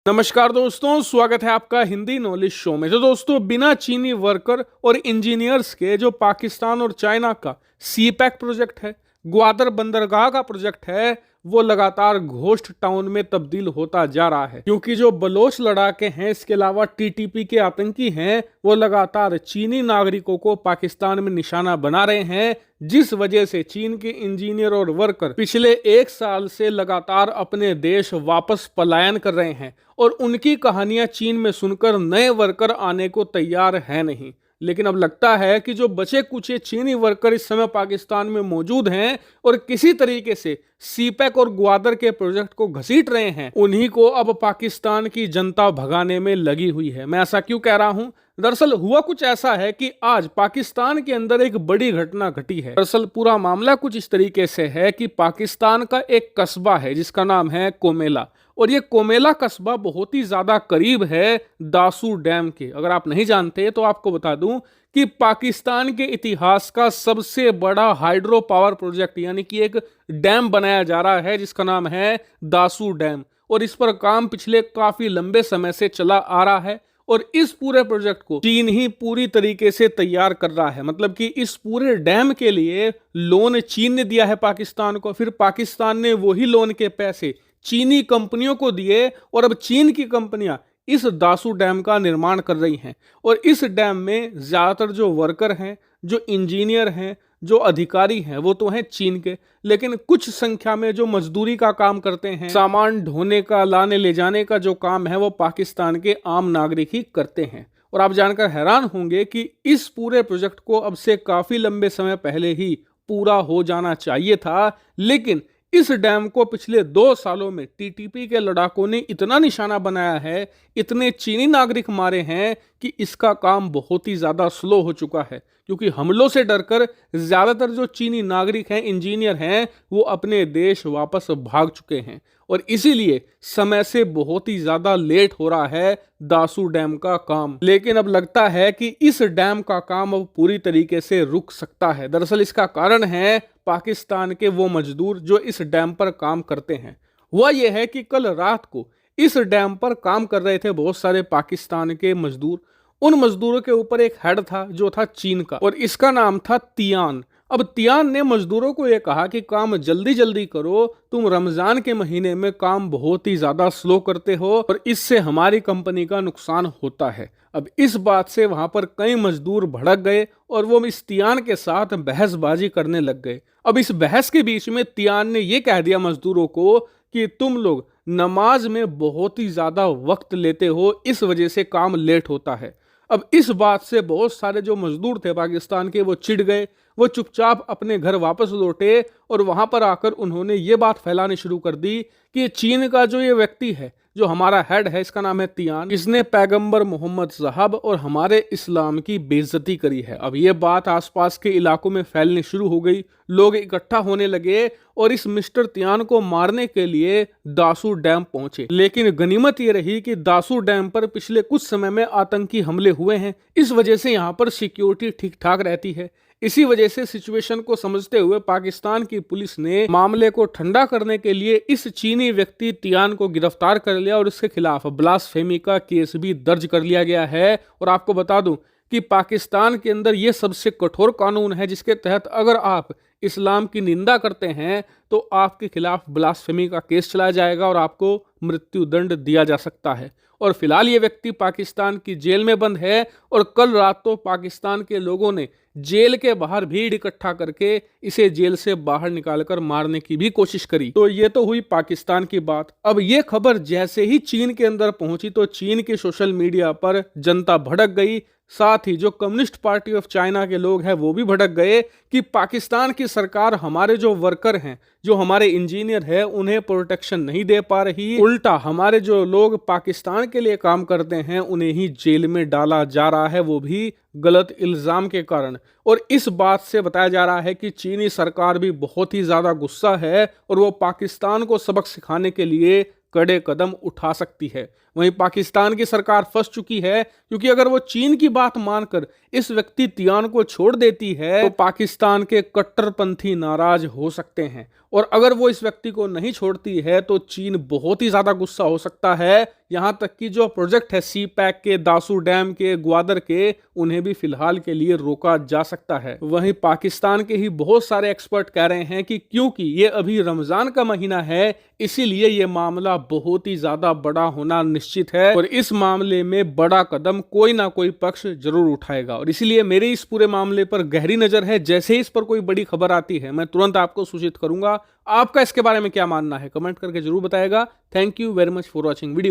नमस्कार दोस्तों, स्वागत है आपका हिंदी नॉलेज शो में। तो दोस्तों, बिना चीनी वर्कर और इंजीनियर्स के जो पाकिस्तान और चाइना का सी पैक प्रोजेक्ट है, ग्वादर बंदरगाह का प्रोजेक्ट है, वो लगातार घोस्ट टाउन में तब्दील होता जा रहा है। क्योंकि जो बलोच लड़ाके हैं, इसके अलावा टीटीपी के आतंकी हैं, वो लगातार चीनी नागरिकों को पाकिस्तान में निशाना बना रहे हैं, जिस वजह से चीन के इंजीनियर और वर्कर पिछले 1 साल से लगातार अपने देश वापस पलायन कर रहे हैं और उनकी कहानियां चीन में सुनकर नए वर्कर आने को तैयार है नहीं। लेकिन अब लगता है कि जो बचे कुचे चीनी वर्कर इस समय पाकिस्तान में मौजूद हैं और किसी तरीके से सीपैक और ग्वादर के प्रोजेक्ट को घसीट रहे हैं, उन्हीं को अब पाकिस्तान की जनता भगाने में लगी हुई है। मैं ऐसा क्यों कह रहा हूं? दरअसल हुआ कुछ ऐसा है कि आज पाकिस्तान के अंदर एक बड़ी घटना घटी है। दरअसल पूरा मामला कुछ इस तरीके से है कि पाकिस्तान का एक कस्बा है जिसका नाम है कोमेला, और ये कोमेला कस्बा बहुत ही ज्यादा करीब है दासू डैम के। अगर आप नहीं जानते तो आपको बता दूं कि पाकिस्तान के इतिहास का सबसे बड़ा हाइड्रो पावर प्रोजेक्ट यानी कि एक डैम बनाया जा रहा है जिसका नाम है दासू डैम, और इस पर काम पिछले काफी लंबे समय से चला आ रहा है। और इस पूरे प्रोजेक्ट को चीन ही पूरी तरीके से तैयार कर रहा है। मतलब कि इस पूरे डैम के लिए लोन चीन ने दिया है पाकिस्तान को, फिर पाकिस्तान ने वही लोन के पैसे चीनी कंपनियों को दिए, और अब चीन की कंपनियां इस दासू डैम का निर्माण कर रही हैं। और इस डैम में ज्यादातर जो वर्कर हैं, जो इंजीनियर हैं, जो अधिकारी हैं, वो तो हैं चीन के, लेकिन कुछ संख्या में जो मजदूरी का काम करते हैं, सामान ढोने का, लाने ले जाने का जो काम है, वो पाकिस्तान के आम नागरिक ही करते हैं। और आप जानकर हैरान होंगे कि इस पूरे प्रोजेक्ट को अब से काफी लंबे समय पहले ही पूरा हो जाना चाहिए था, लेकिन इस डैम को पिछले 2 सालों में टीटीपी के लड़ाकों ने इतना निशाना बनाया है, इतने चीनी नागरिक मारे हैं कि इसका काम बहुत ही ज्यादा स्लो हो चुका है। क्योंकि हमलों से डरकर ज्यादातर जो चीनी नागरिक हैं, इंजीनियर हैं, वो अपने देश वापस भाग चुके हैं, और इसीलिए समय से बहुत ही ज्यादा लेट हो रहा है दासू डैम का काम। लेकिन अब लगता है कि इस डैम का काम अब पूरी तरीके से रुक सकता है। दरअसल इसका कारण है पाकिस्तान के वो मजदूर जो इस डैम पर काम करते हैं। हुआ यह है कि कल रात को इस डैम पर काम कर रहे थे बहुत सारे पाकिस्तान के मजदूर। उन मजदूरों के ऊपर एक हेड था जो था चीन का, और इसका नाम था तियान। अब तियान ने मजदूरों को यह कहा कि काम जल्दी जल्दी करो, तुम रमजान के महीने में काम बहुत ही ज्यादा स्लो करते हो और इससे हमारी कंपनी का नुकसान होता है। अब इस बात से वहां पर कई मजदूर भड़क गए और वो इस तियान के साथ बहसबाजी करने लग गए। अब इस बहस के बीच में तियान ने यह कह दिया मजदूरों को कि तुम लोग नमाज में बहुत ही ज्यादा वक्त लेते हो, इस वजह से काम लेट होता है। अब इस बात से बहुत सारे जो मजदूर थे पाकिस्तान के, वो चिढ़ गए। वो चुपचाप अपने घर वापस लौटे और वहां पर आकर उन्होंने ये बात फैलानी शुरू कर दी कि चीन का जो ये व्यक्ति है, जो हमारा हेड है, इसका नाम है तियान, इसने पैगंबर मोहम्मद साहब और हमारे इस्लाम की बेइज्जती करी है। अब ये बात आसपास के इलाकों में फैलनी शुरू हो गई, लोग इकट्ठा होने लगे और इस मिस्टर तियान को मारने के लिए दासू डैम पहुंचे। लेकिन गनीमत ये रही कि दासू डैम पर पिछले कुछ समय में आतंकी हमले हुए हैं, इस वजह से यहाँ पर सिक्योरिटी ठीक ठाक रहती है। इसी वजह से सिचुएशन को समझते हुए पाकिस्तान की पुलिस ने मामले को ठंडा करने के लिए इस चीनी व्यक्ति तियान को गिरफ्तार कर लिया और इसके खिलाफ ब्लास्फेमी का केस भी दर्ज कर लिया गया है। और आपको बता दूं कि पाकिस्तान के अंदर यह सबसे कठोर कानून है जिसके तहत अगर आप इस्लाम की निंदा करते हैं तो आपके खिलाफ ब्लास्फेमी का केस चलाया जाएगा और आपको मृत्यु दंड दिया जा सकता है। और फिलहाल ये व्यक्ति पाकिस्तान की जेल में बंद है, और कल रात तो पाकिस्तान के लोगों ने जेल के बाहर भीड़ इकट्ठा करके इसे जेल से बाहर निकालकर मारने की भी कोशिश करी। तो ये तो हुई पाकिस्तान की बात। अब ये खबर जैसे ही चीन के अंदर पहुंची तो चीन के सोशल मीडिया पर जनता भड़क गई, साथ ही जो कम्युनिस्ट पार्टी ऑफ चाइना के लोग हैं वो भी भड़क गए कि पाकिस्तान की सरकार हमारे जो वर्कर हैं, जो हमारे इंजीनियर हैं, उन्हें प्रोटेक्शन नहीं दे पा रही, उल्टा हमारे जो लोग पाकिस्तान के लिए काम करते हैं उन्हें ही जेल में डाला जा रहा है, वो भी गलत इल्जाम के कारण। और इस बात से बताया जा रहा है कि चीनी सरकार भी बहुत ही ज्यादा गुस्सा है और वो पाकिस्तान को सबक सिखाने के लिए कड़े कदम उठा सकती है। वहीं पाकिस्तान की सरकार फंस चुकी है, क्योंकि अगर वो चीन की बात मानकर इस व्यक्ति तियान को छोड़ देती है तो पाकिस्तान के कट्टरपंथी नाराज हो सकते हैं और अगर वो इस व्यक्ति को नहीं छोड़ती है तो चीन बहुत ही ज्यादा गुस्सा हो सकता है। यहां तक कि जो प्रोजेक्ट है सी पैक के, दासू डैम के, ग्वादर के, उन्हें भी फिलहाल के लिए रोका जा सकता है। वहीं पाकिस्तान के ही बहुत सारे एक्सपर्ट कह रहे हैं कि क्योंकि ये अभी रमजान का महीना है, इसीलिए ये मामला बहुत ही ज्यादा बड़ा होना निश्चित है और इस मामले में बड़ा कदम कोई ना कोई पक्ष जरूर उठाएगा। और इसीलिए मेरी इस पूरे मामले पर गहरी नजर है। जैसे ही इस पर कोई बड़ी खबर आती है मैं तुरंत आपको सूचित करूंगा। आपका इसके बारे में क्या मानना है कमेंट करके जरूर बताएगा। Thank you very much for watching video.